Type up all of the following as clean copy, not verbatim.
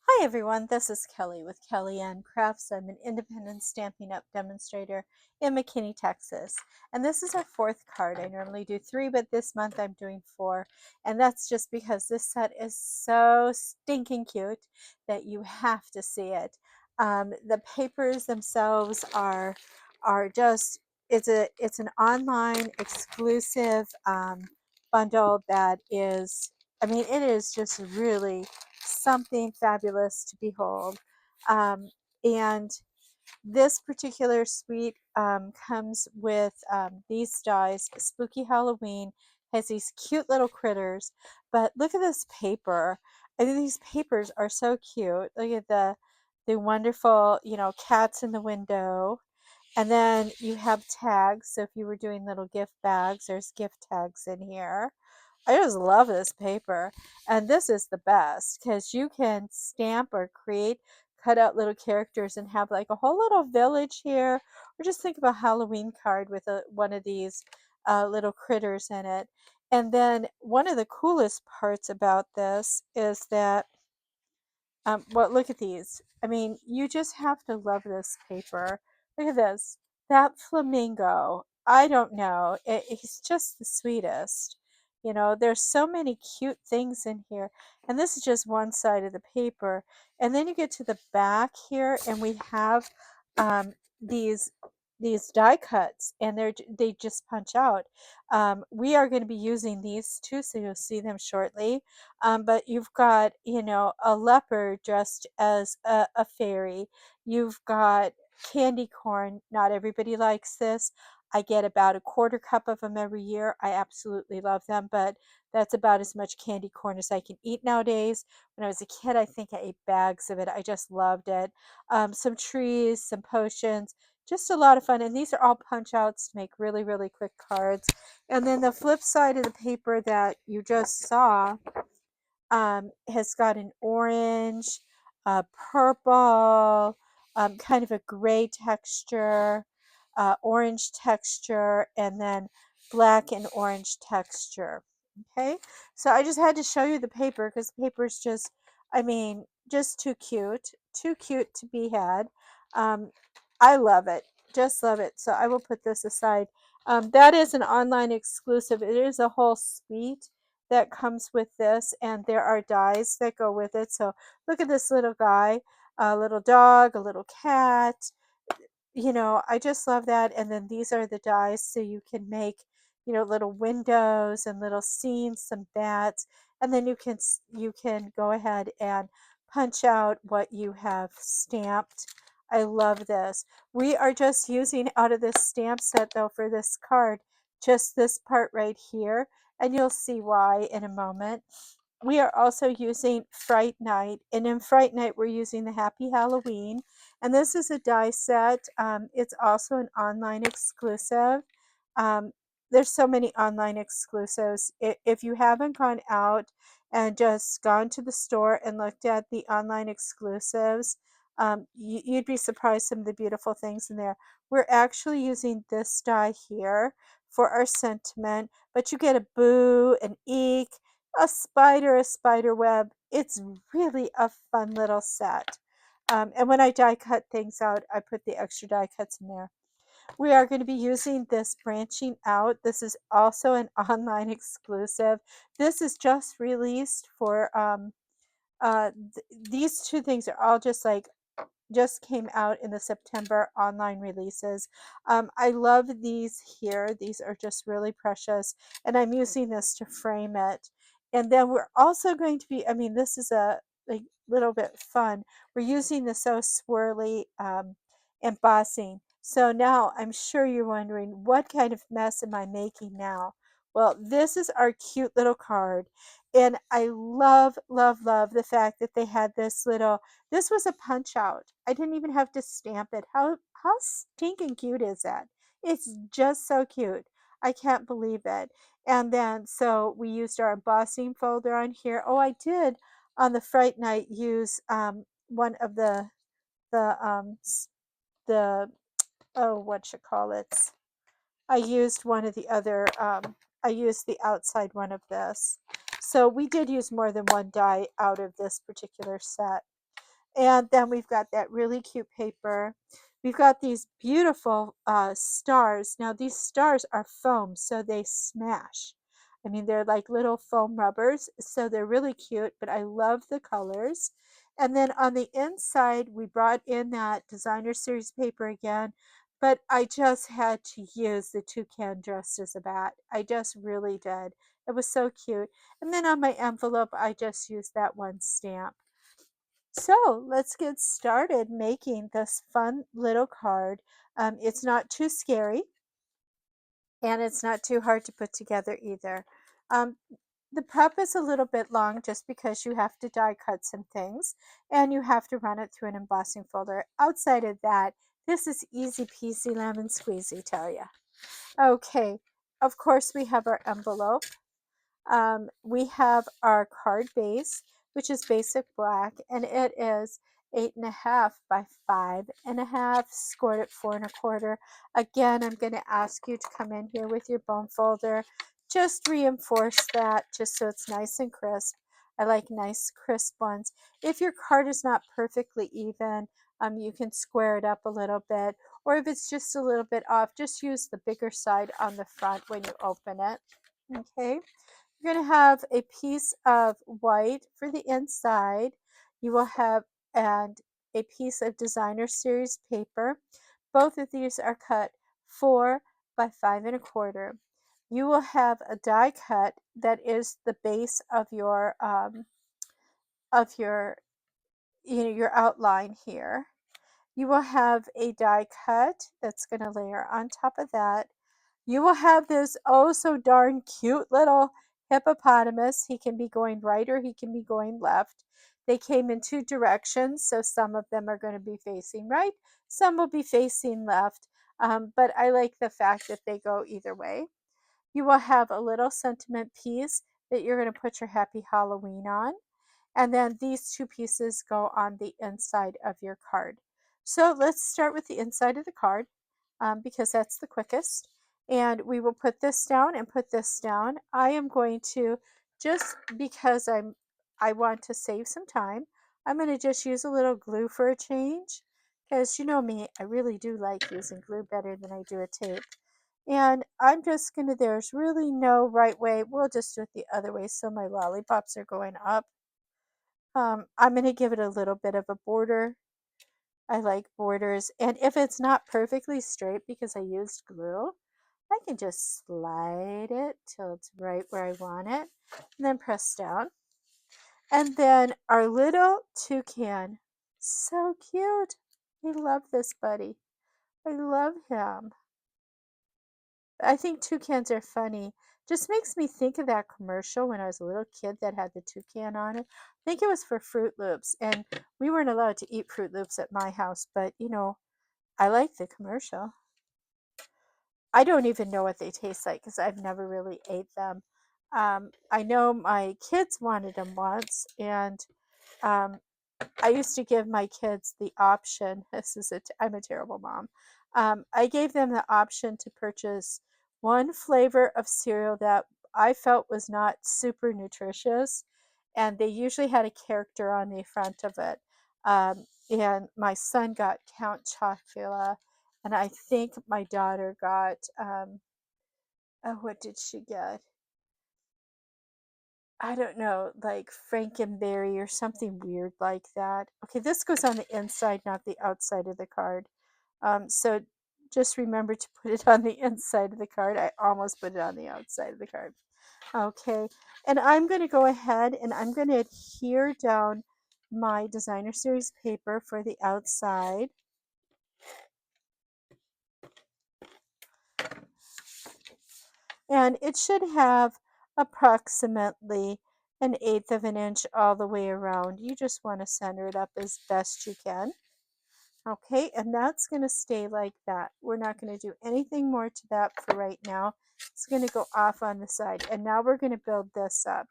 Hi everyone, this is Kelly with Kelly Ann Crafts. I'm an independent Stampin' Up! Demonstrator in McKinney, Texas. And this is our fourth card. I normally do three, but this month I'm doing four. And that's just because this set is so stinking cute that you have to see it. The papers themselves are just it's an online exclusive bundle that is, I mean, it is just really something fabulous to behold. Um, and this particular suite comes with these dies. Spooky Halloween has these cute little critters, but look at this paper. I think these papers are so cute. Look at the wonderful, cats in the window. And then you have tags. So if you were doing little gift bags, there's gift tags in here. I just love this paper. And this is the best because you can stamp or create, cut out little characters and have like a whole little village here. Or just think of a Halloween card with one of these little critters in it. And then one of the coolest parts about this is that well, look at these. I mean, you just have to love this paper. Look at this. That flamingo. I don't know. He's just the sweetest. There's so many cute things in here. And this is just one side of the paper. And then you get to the back here, and we have um, these these die cuts, and they just punch out. We are going to be using these too, so you'll see them shortly. But you've got, a leopard dressed as a fairy. You've got candy corn. Not everybody likes this. I get about a quarter cup of them every year. I absolutely love them, but that's about as much candy corn as I can eat nowadays. When I was a kid, I think I ate bags of it. I just loved it. Some trees, some potions, just a lot of fun. And these are all punch outs to make really, really quick cards. And then the flip side of the paper that you just saw has got an orange, purple, kind of a gray texture, orange texture, and then black and orange texture. Okay, so I just had to show you the paper because the paper is just, I mean, just too cute to be had. Um, I love it, just love it. So I will put this aside. That is an online exclusive. It is a whole suite that comes with this, and there are dies that go with it. So look at this little guy, a little dog, a little cat. I just love that. And then these are the dies, so you can make, little windows and little scenes, some bats, and then you can go ahead and punch out what you have stamped. I love this. We are just using out of this stamp set though for this card, just this part right here, and you'll see why in a moment. We are also using Fright Night, and in Fright Night we're using the Happy Halloween, and this is a die set. It's also an online exclusive. Um, there's so many online exclusives. If you haven't gone out and just gone to the store and looked at the online exclusives, you'd be surprised some of the beautiful things in there. We're actually using this die here for our sentiment, but you get a boo, an eek, a spider web. It's really a fun little set. And when I die cut things out, I put the extra die cuts in there. We are going to be using this branching out. This is also an online exclusive. This is just released for these two things are all just came out in the September online releases. I love these here. These are just really precious, and I'm using this to frame it. And then we're also going to be, I mean, this is a little bit fun. We're using the So Swirly embossing. So now I'm sure you're wondering, what kind of mess am I making now? Well, this is our cute little card. And I love, love, love the fact that they had this was a punch out. I didn't even have to stamp it. How stinking cute is that? It's just so cute. I can't believe it. And then so we used our embossing folder on here. Oh, I did on the Fright Night use one of the oh, what you call it? I used one of the other. I used the outside one of this. So we did use more than one die out of this particular set. And then we've got that really cute paper. We've got these beautiful stars. Now these stars are foam, so they smash. I mean, they're like little foam rubbers, so they're really cute, but I love the colors. And then on the inside, we brought in that designer series paper again, but I just had to use the toucan dressed as a bat. I just really did. It was so cute. And then on my envelope, I just used that one stamp. So let's get started making this fun little card. It's not too scary and it's not too hard to put together either. Um, the prep is a little bit long just because you have to die cut some things and you have to run it through an embossing folder. Outside of that, this is easy peasy lemon squeezy, tell ya. Okay, of course we have our envelope. We have our card base, which is basic black, and it is 8.5 by 5.5, scored at 4.25. Again, I'm going to ask you to come in here with your bone folder. Just reinforce that just so it's nice and crisp. I like nice crisp ones. If your card is not perfectly even, you can square it up a little bit. Or if it's just a little bit off, just use the bigger side on the front when you open it. Okay. You're going to have a piece of white for the inside. You will have and a piece of designer series paper. Both of these are cut 4 by 5.25. You will have a die cut that is the base of your your outline here. You will have a die cut that's going to layer on top of that. You will have this oh so darn cute little hippopotamus. He can be going right or he can be going left. They came in two directions, so some of them are going to be facing right, some will be facing left, but I like the fact that they go either way. You will have a little sentiment piece that you're going to put your happy Halloween on. And then these two pieces go on the inside of your card. So let's start with the inside of the card because that's the quickest. And we will put this down and put this down. I am going to, just because I want to save some time, I'm going to just use a little glue for a change. Because you know me, I really do like using glue better than I do a tape. And I'm just going to, there's really no right way. We'll just do it the other way so my lollipops are going up. I'm going to give it a little bit of a border. I like borders. And if it's not perfectly straight because I used glue, I can just slide it till it's right where I want it. And then press down. And then our little toucan. So cute. I love this buddy. I love him. I think toucans are funny. Just makes me think of that commercial when I was a little kid that had the toucan on it. I think it was for Fruit Loops, and we weren't allowed to eat Fruit Loops at my house, but you know, I like the commercial. I don't even know what they taste like because I've never really ate them. I know my kids wanted them once, and um, I used to give my kids the option. I'm a terrible mom. I gave them the option to purchase one flavor of cereal that I felt was not super nutritious, and they usually had a character on the front of it. And my son got Count Chocula, and I think my daughter got oh, what did she get? I don't know, like Frankenberry or something weird like that. Okay, this goes on the inside, not the outside of the card. So just remember to put it on the inside of the card. I almost put it on the outside of the card. Okay, and I'm going to go ahead and I'm going to adhere down my designer series paper for the outside. And it should have approximately 1/8 of an inch all the way around. You just want to center it up as best you can. Okay, and that's going to stay like that. We're not going to do anything more to that for right now. It's going to go off on the side. And now we're going to build this up.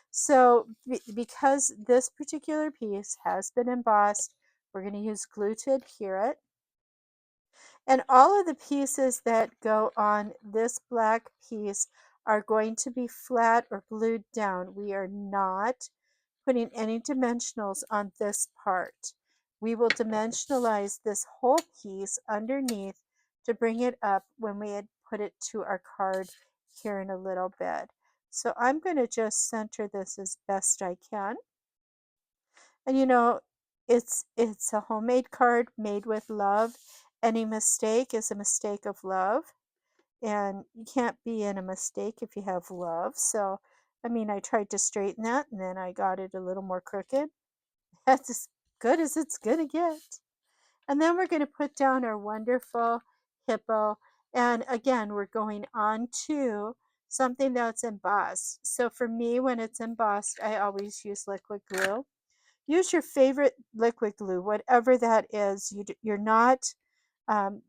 So because this particular piece has been embossed, we're going to use glue to adhere it. And all of the pieces that go on this black piece are going to be flat or glued down. We are not putting any dimensionals on this part. we will dimensionalize this whole piece underneath to bring it up when we had put it to our card here in a little bit. So I'm going to just center this as best I can. And you know, it's a homemade card made with love. Any mistake is a mistake of love. And you can't be in a mistake if you have love. So, I mean, I tried to straighten that and then I got it a little more crooked. That's as good as it's going to get. And then we're going to put down our wonderful hippo. And again, we're going on to something that's embossed. So for me, when it's embossed, I always use liquid glue. Use your favorite liquid glue, whatever that is. You're not,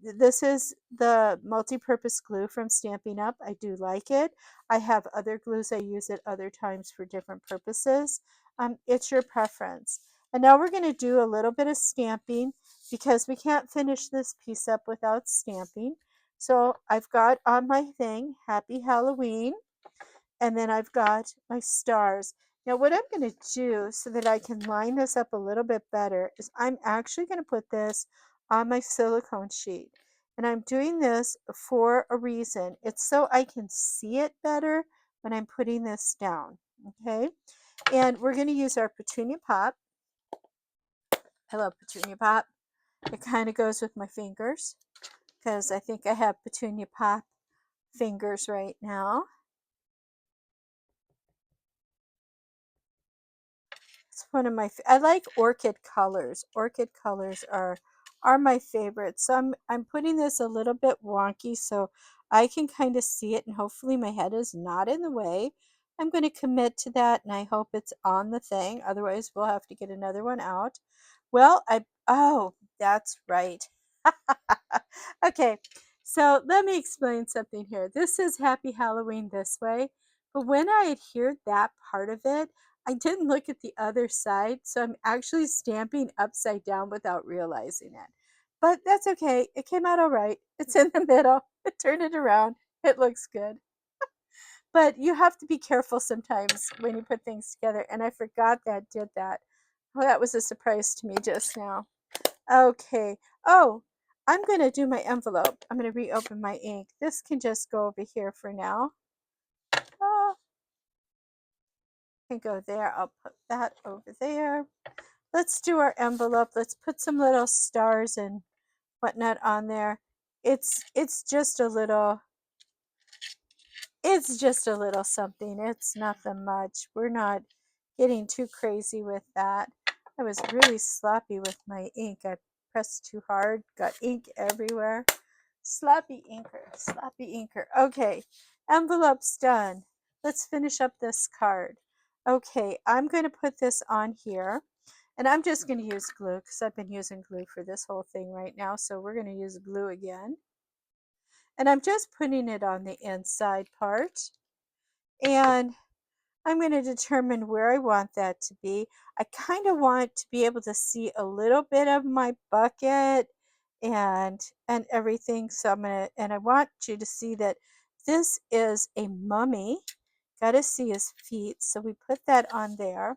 this is the multi-purpose glue from Stampin' Up. I do like it. I have other glues I use at other times for different purposes. It's your preference. And now we're going to do a little bit of stamping because we can't finish this piece up without stamping. So I've got on my thing, Happy Halloween, and then I've got my stars. Now what I'm going to do so that I can line this up a little bit better is I'm actually going to put this on my silicone sheet. And I'm doing this for a reason. It's so I can see it better when I'm putting this down. Okay. And we're going to use our Petunia Pop. I love Petunia Pop. It kind of goes with my fingers because I think I have Petunia Pop fingers right now. It's one of my, I like orchid colors. Orchid colors are my favorite. So I'm putting this a little bit wonky so I can kind of see it and hopefully my head is not in the way. I'm going to commit to that and I hope it's on the thing. Otherwise we'll have to get another one out. Well, oh, that's right. Okay, so let me explain something here. This is Happy Halloween this way, but when I adhered that part of it, I didn't look at the other side, so I'm actually stamping upside down without realizing it. But that's okay. It came out all right. It's in the middle. Turn it around. It looks good. But you have to be careful sometimes when you put things together, and I forgot that did that. Well, that was a surprise to me just now. Okay. Oh, I'm going to do my envelope. I'm going to reopen my ink. This can just go over here for now. Oh, can go there. I'll put that over there. Let's do our envelope. Let's put some little stars and whatnot on there. It's just a little, it's just a little something. It's nothing much. We're not getting too crazy with that. I was really sloppy with my ink. I pressed too hard, got ink everywhere. Sloppy inker, sloppy inker. Okay, envelope's done. Let's finish up this card. Okay, I'm going to put this on here. And I'm just going to use glue because I've been using glue for this whole thing right now. So we're going to use glue again. And I'm just putting it on the inside part. And I'm going to determine where I want that to be. I kind of want to be able to see a little bit of my bucket and everything. So I'm going to, and I want you to see that this is a mummy. Got to see his feet. So we put that on there.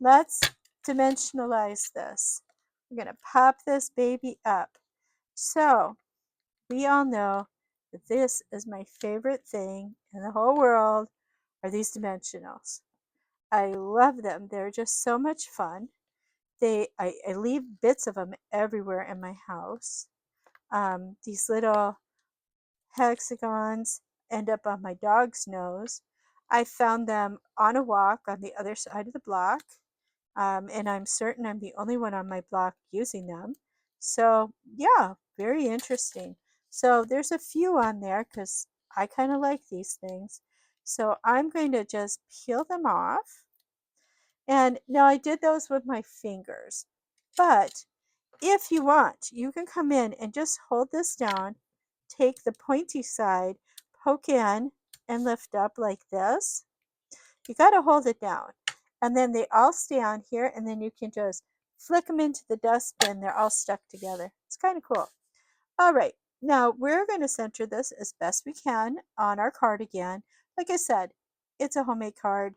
Let's dimensionalize this. We're going to pop this baby up. So we all know that this is my favorite thing in the whole world are these dimensionals. I love them. They're just so much fun. I leave bits of them everywhere in my house. These little hexagons end up on my dog's nose. I found them on a walk on the other side of the block. And I'm certain I'm the only one on my block using them. So yeah, very interesting. So there's a few on there because I kind of like these things. So I'm going to just peel them off. And now I did those with my fingers. But if you want, you can come in and just hold this down, take the pointy side, poke in, and lift up like this. You got to hold it down. And then they all stay on here, and then you can just flick them into the dustbin. They're all stuck together. It's kind of cool. All right, now we're going to center this as best we can on our card again. Like I said, it's a homemade card.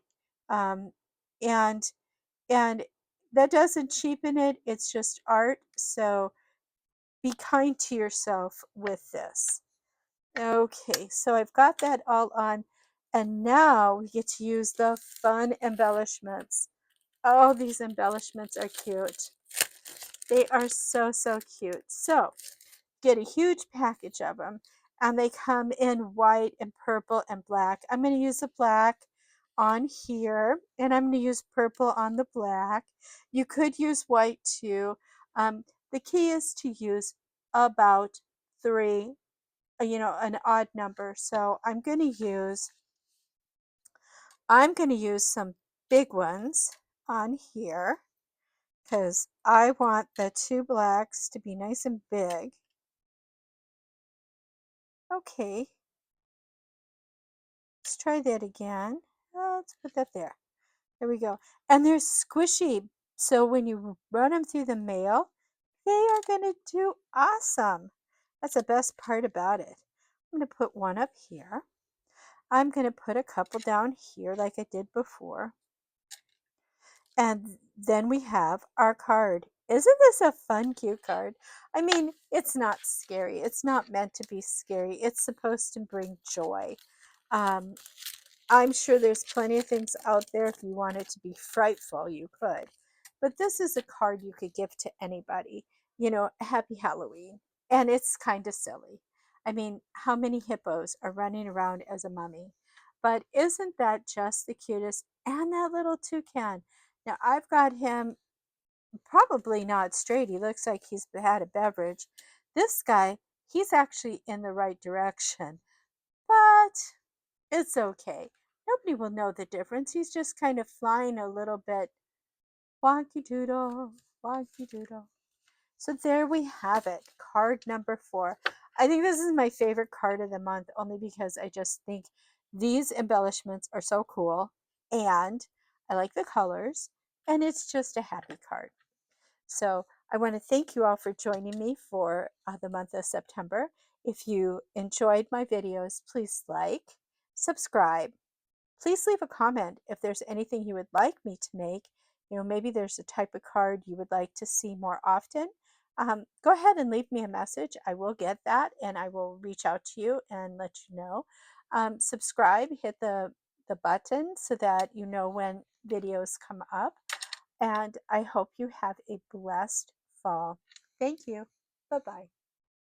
Um, and and that doesn't cheapen it. It's just art. So be kind to yourself with this. Okay, so I've got that all on. And now we get to use the fun embellishments. Oh, these embellishments are cute. They are so, so cute. So get a huge package of them, and they come in white and purple and black. I'm going to use the black on here, and I'm going to use purple on the black. You could use white too. The key is to use about three, an odd number. So I'm going to use some big ones on here because I want the two blacks to be nice and big. Okay, let's try that again. Let's put that there. There we go. And they're squishy. So when you run them through the mail, they are going to do awesome. That's the best part about it. I'm going to put one up here. I'm going to put a couple down here like I did before. And then we have our card. Isn't this a fun, cute card? I mean, it's not scary. It's not meant to be scary. It's supposed to bring joy. Um, I'm sure there's plenty of things out there. If you want it to be frightful, you could. But this is a card you could give to anybody. Happy Halloween. And it's kind of silly. I mean, how many hippos are running around as a mummy? But isn't that just the cutest? And that little toucan. Now, I've got him probably not straight. He looks like he's had a beverage. This guy, he's actually in the right direction. But it's okay. Nobody will know the difference. He's just kind of flying a little bit wonky doodle, wonky doodle. So there we have it, card number 4. I think this is my favorite card of the month only because I just think these embellishments are so cool and I like the colors and it's just a happy card. So I want to thank you all for joining me for the month of September. If you enjoyed my videos, please like, subscribe. Please leave a comment if there's anything you would like me to make. Maybe there's a type of card you would like to see more often. Go ahead and leave me a message. I will get that and I will reach out to you and let you know. Subscribe, hit the button so that you know when videos come up. And I hope you have a blessed fall. Thank you. Bye-bye.